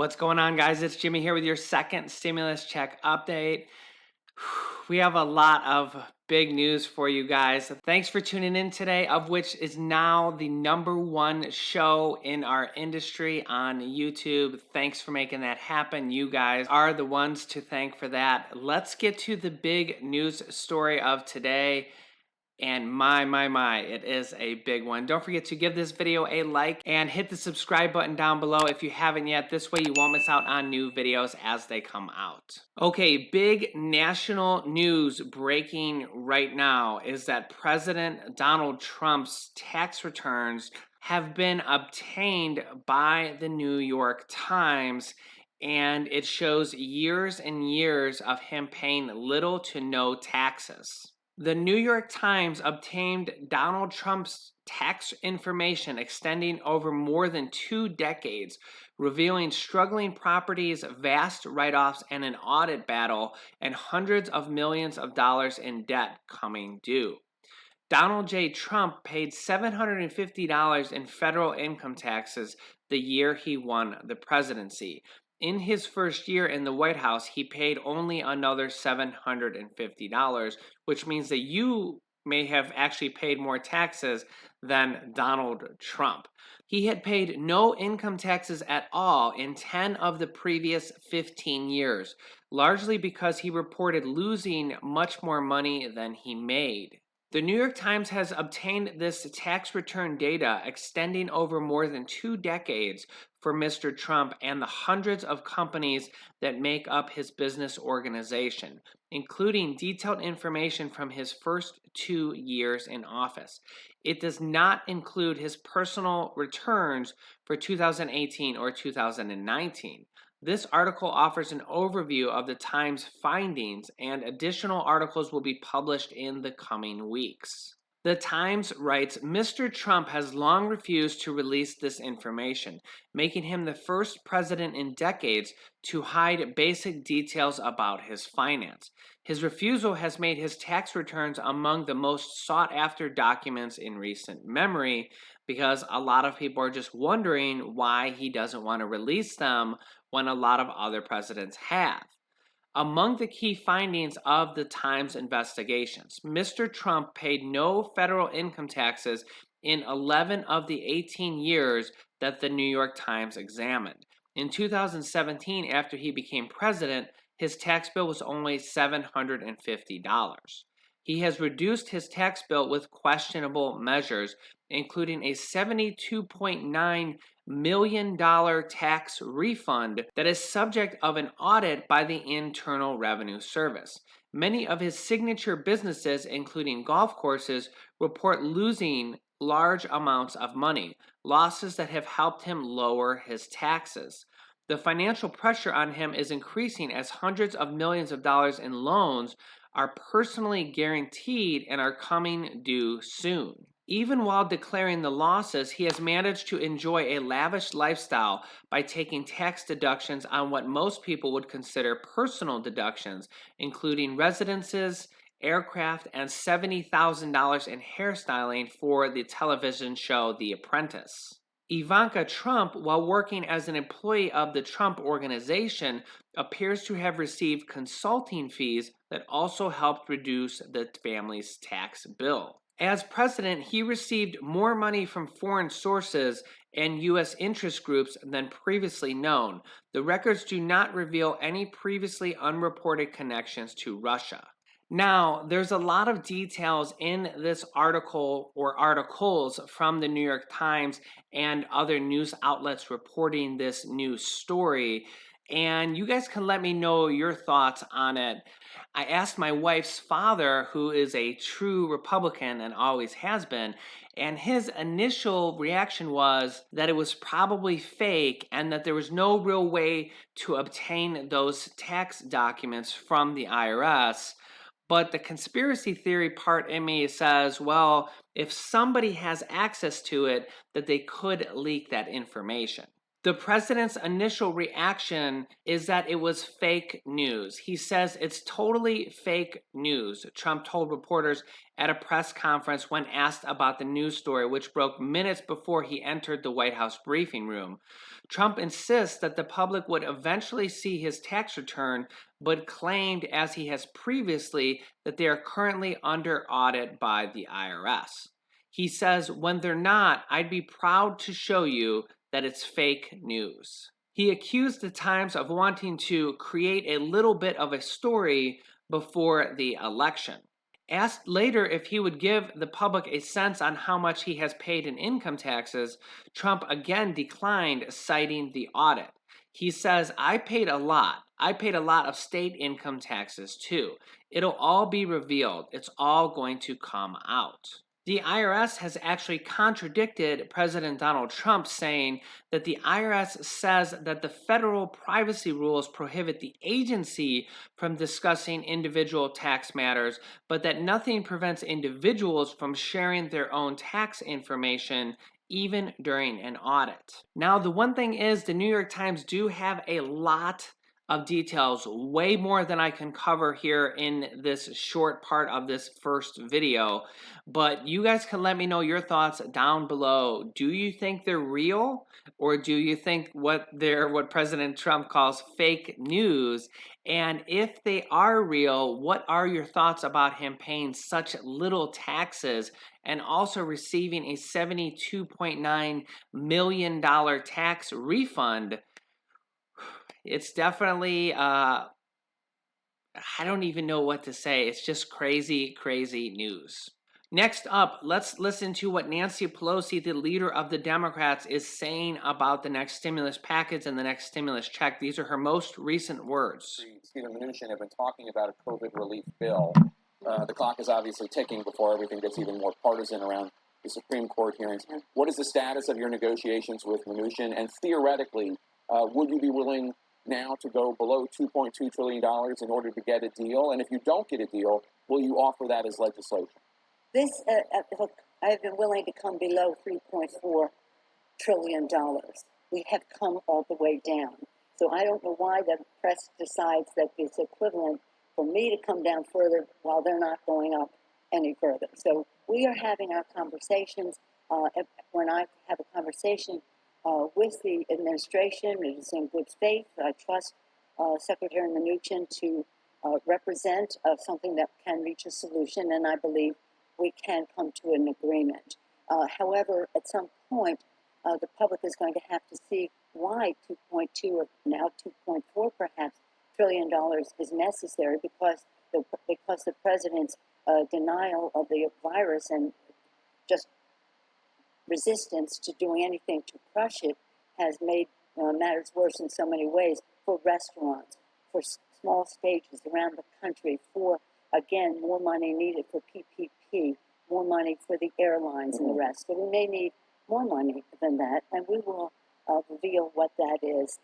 What's going on, guys? It's Jimmy here with your second stimulus check update. We have a lot of big news for you guys. Thanks for tuning in today, of which is now the #1 show in our industry on YouTube. Thanks for making that happen. You guys are the ones to thank for that. Let's get to the big news story of today. And my, it is a big one. Don't forget to give this video a like and hit the subscribe button down below if you haven't yet. This way you won't miss out on new videos as they come out. Okay, big national news breaking right now is that President Donald Trump's tax returns have been obtained by the New York Times, and it shows years and years of him paying little to no taxes. The New York Times obtained Donald Trump's tax information extending over more than 2 decades, revealing struggling properties, vast write-offs, and an audit battle, and hundreds of millions of dollars in debt coming due. Donald J. Trump paid $750 in federal income taxes the year he won the presidency. In his first year in the White House, he paid only another $750, which means that you may have actually paid more taxes than Donald Trump. He had paid no income taxes at all in 10 of the previous 15 years, largely because he reported losing much more money than he made. The New York Times has obtained this tax return data extending over more than 2 decades for Mr. Trump and the hundreds of companies that make up his business organization, including detailed information from his first 2 years in office. It does not include his personal returns for 2018 or 2019. This article offers an overview of the Times' findings, and additional articles will be published in the coming weeks. The Times writes, Mr. Trump has long refused to release this information, making him the first president in decades to hide basic details about his finance. His refusal has made his tax returns among the most sought-after documents in recent memory, because a lot of people are just wondering why he doesn't want to release them when a lot of other presidents have. Among the key findings of the Times investigations, Mr. Trump paid no federal income taxes in 11 of the 18 years that the New York Times examined. In 2017, after he became president, his tax bill was only $750. He has reduced his tax bill with questionable measures, including a $72.9 million tax refund that is subject of an audit by the Internal Revenue Service. Many of his signature businesses, including golf courses, report losing large amounts of money, losses that have helped him lower his taxes. The financial pressure on him is increasing as hundreds of millions of dollars in loans are personally guaranteed and are coming due soon. Even while declaring the losses, he has managed to enjoy a lavish lifestyle by taking tax deductions on what most people would consider personal deductions, including residences, aircraft, and $70,000 in hairstyling for the television show The Apprentice. Ivanka Trump, while working as an employee of the Trump Organization, appears to have received consulting fees that also helped reduce the family's tax bill. As president, he received more money from foreign sources and U.S. interest groups than previously known. The records do not reveal any previously unreported connections to Russia. Now, there's a lot of details in this article or articles from the New York Times and other news outlets reporting this news story, and you guys can let me know your thoughts on it. I asked my wife's father, who is a true Republican and always has been, and his initial reaction was that it was probably fake and that there was no real way to obtain those tax documents from the IRS. But the conspiracy theory part in me says, well, if somebody has access to it, that they could leak that information. The president's initial reaction is that it was fake news. He says it's totally fake news, Trump told reporters at a press conference when asked about the news story, which broke minutes before he entered the White House briefing room. Trump insists that the public would eventually see his tax return, but claimed, as he has previously, that they are currently under audit by the IRS. He says, when they're not, I'd be proud to show you that it's fake news. He accused the Times of wanting to create a little bit of a story before the election. Asked later if he would give the public a sense on how much he has paid in income taxes, Trump again declined, citing the audit. He says, I paid a lot. I paid a lot of state income taxes too. It'll all be revealed. It's all going to come out. The IRS has actually contradicted President Donald Trump, saying that the IRS says that the federal privacy rules prohibit the agency from discussing individual tax matters, but that nothing prevents individuals from sharing their own tax information even during an audit. Now, the one thing is, the New York Times do have a lot of details, way more than I can cover here in this short part of this first video, but you guys can let me know your thoughts down below. Do you think they're real, or do you think what President Trump calls fake news? And if they are real, what are your thoughts about him paying such little taxes and also receiving a $72.9 million tax refund? It's definitely, I don't even know what to say. It's just crazy, crazy news. Next up, let's listen to what Nancy Pelosi, the leader of the Democrats, is saying about the next stimulus package and the next stimulus check. These are her most recent words. Stephen Mnuchin have been talking about a COVID relief bill. The clock is obviously ticking before everything gets even more partisan around the Supreme Court hearings. What is the status of your negotiations with Mnuchin? And theoretically, would you be willing now to go below $2.2 trillion in order to get a deal? And if you don't get a deal, will you offer that as legislation? Look, I've been willing to come below $3.4 trillion. We have come all the way down. So I don't know why the press decides that it's equivalent for me to come down further while they're not going up any further. So we are having our conversations. When I have a conversation with the administration, it is in good faith. I trust Secretary Mnuchin to represent something that can reach a solution, and I believe we can come to an agreement. However, at some point, the public is going to have to see why 2.2 or now 2.4 perhaps trillion dollars is necessary, because the president's denial of the virus and just resistance to doing anything to crush it has made matters worse in so many ways for restaurants, for small stages around the country, for, again, more money needed for PPP, more money for the airlines and the rest. So we may need more money than that, and we will reveal what that is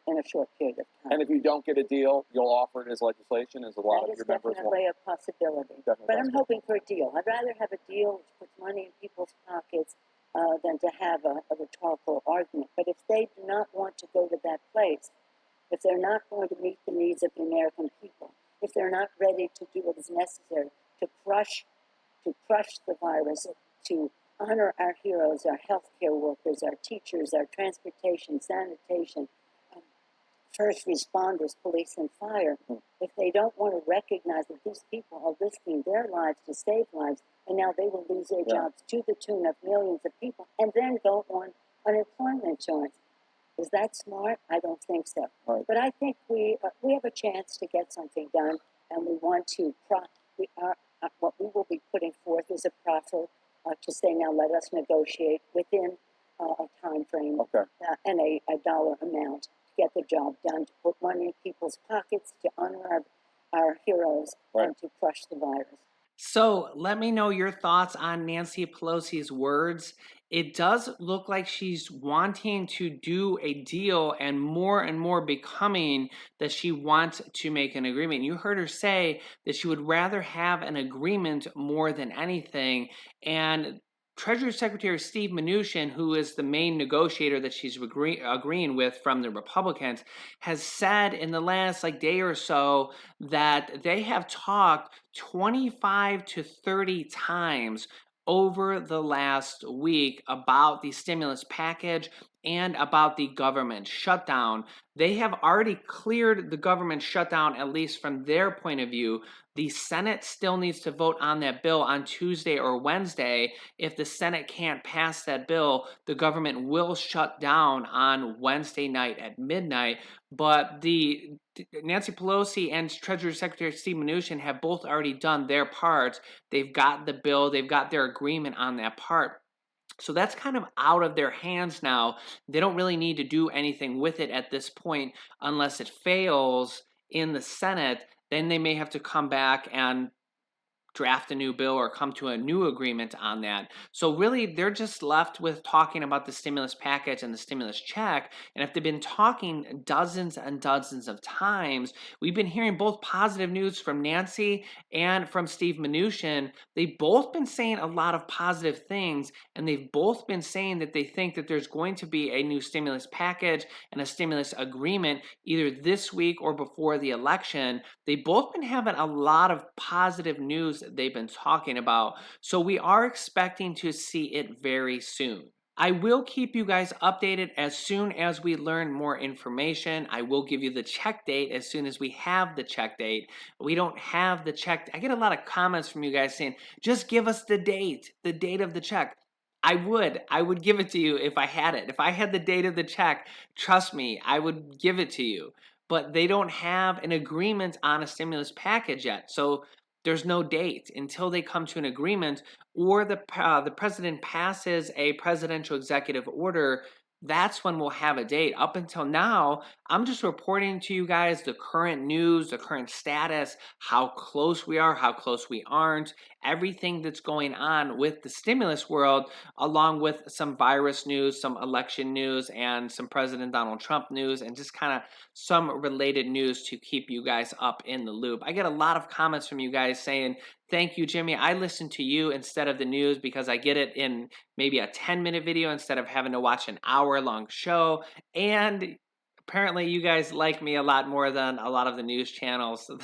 in a short period of time. And if you don't get a deal, you'll offer it as legislation, as a lot of your members want? That is definitely a possibility. But I'm hoping for a deal. I'd rather have a deal which puts money in people's pockets than to have a rhetorical argument. But if they do not want to go to that place, if they're not going to meet the needs of the American people, if they're not ready to do what is necessary to crush the virus, to honor our heroes, our healthcare workers, our teachers, our transportation, sanitation, first responders, police and fire, if they don't want to recognize that these people are risking their lives to save lives, and now they will lose their jobs to the tune of millions of people, and then go on unemployment insurance. Is that smart? I don't think so. Right. But I think we have a chance to get something done, and we want to. What we will be putting forth is a proffer to say, now let us negotiate within a time frame and a dollar amount to get the job done, to put money in people's pockets, to honor our heroes, and to crush the virus. So let me know your thoughts on Nancy Pelosi's words. It does look like she's wanting to do a deal, and more becoming that she wants to make an agreement. You heard her say that she would rather have an agreement more than anything. And Treasury Secretary Steve Mnuchin, who is the main negotiator that she's agreeing with from the Republicans, has said in the last day or so that they have talked 25 to 30 times over the last week about the stimulus package and about the government shutdown. They have already cleared the government shutdown, at least from their point of view. The Senate still needs to vote on that bill on Tuesday or Wednesday. If the Senate can't pass that bill, the government will shut down on Wednesday night at midnight. But Nancy Pelosi and Treasury Secretary Steve Mnuchin have both already done their parts. They've got the bill, they've got their agreement on that part. So that's kind of out of their hands now. They don't really need to do anything with it at this point unless it fails in the Senate. Then they may have to come back and draft a new bill or come to a new agreement on that. So really, they're just left with talking about the stimulus package and the stimulus check. And if they've been talking dozens and dozens of times, we've been hearing both positive news from Nancy and from Steve Mnuchin. They've both been saying a lot of positive things, and they've both been saying that they think that there's going to be a new stimulus package and a stimulus agreement either this week or before the election. They've both been having a lot of positive news that they've been talking about. So we are expecting to see it very soon. I will keep you guys updated as soon as we learn more information. I will give you the check date as soon as we have the check date. We don't have the check. I get a lot of comments from you guys saying, just give us the date of the check. I would give it to you if I had it. If I had the date of the check, trust me, I would give it to you. But they don't have an agreement on a stimulus package yet. So there's no date until they come to an agreement or the president passes a presidential executive order. That's when we'll have a date. Up until now, I'm just reporting to you guys the current news, the current status, how close we are, how close we aren't, everything that's going on with the stimulus world, along with some virus news, some election news, and some President Donald Trump news, and just kind of some related news to keep you guys up in the loop. I get a lot of comments from you guys saying, thank you, Jimmy. I listen to you instead of the news because I get it in maybe a 10-minute video instead of having to watch an hour-long show. And apparently you guys like me a lot more than a lot of the news channels. So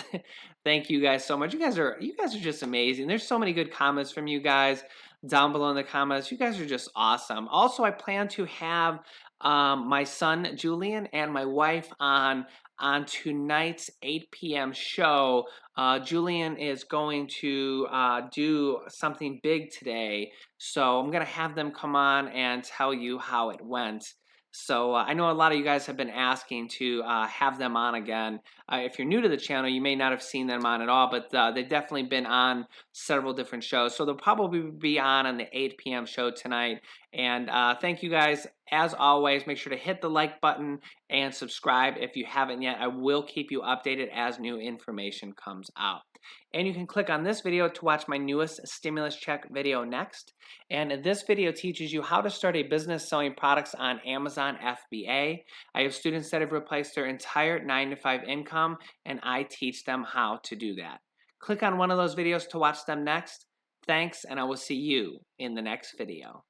thank you guys so much. You guys are just amazing. There's so many good comments from you guys down below in the comments. You guys are just awesome. Also, I plan to have my son Julian and my wife on tonight's 8 p.m. show. Julian is going to do something big today, so I'm going to have them come on and tell you how it went. So I know a lot of you guys have been asking to have them on again. If you're new to the channel, you may not have seen them on at all, but they've definitely been on several different shows. So they'll probably be on the 8 p.m. show tonight. And thank you guys. As always, make sure to hit the like button and subscribe if you haven't yet. I will keep you updated as new information comes out. And you can click on this video to watch my newest stimulus check video next. And this video teaches you how to start a business selling products on Amazon FBA. I have students that have replaced their entire 9-to-5 income, and I teach them how to do that. Click on one of those videos to watch them next. Thanks, and I will see you in the next video.